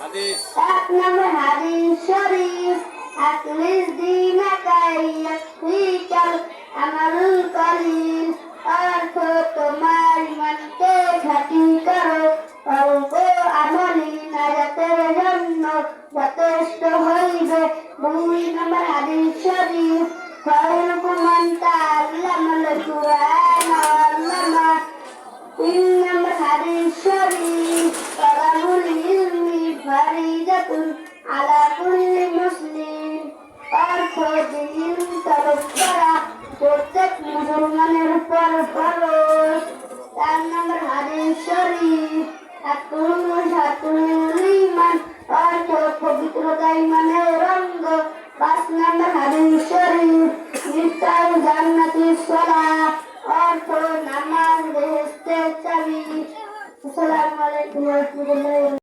হাদিস এক নম্বর হাদিস শরীফ আখলিস দীনাকা ইয়াকফিকাল আমালুল কলিল। অর্থ তোমার ইমানকে খাঁটি করো, অল্প আমলি নাজাতের জন্য যথেষ্ট হইবে। দুই নম্বর হাদিস শরীফ খায়রুকুম মান তাআল্লামাল কুরআন ওয়া আল্লামা। তিন নম্বর হাদিস শরীফ তালাবুল ইলমি ফারিদাতুন আলা কুল্লি মুসলিম। অর্থ ইলম তলব করা প্রত্যেক মুসলমানের উপর ফরজ। চার নম্বর হাদিস শরীফ আতুল ঈমান। অর্থ পবিত্রতা ঈমানের অঙ্গ। পাঁচ নম্বর হাদিস শরীফ মিফতাহুল জান্নাতিস সালাত। অর্থ নামাজ বেহেশতের চাবি। আসসালামু আলাইকুম ওয়া রাহমাতুল্লাহি ওয়া বারাকাতুহু।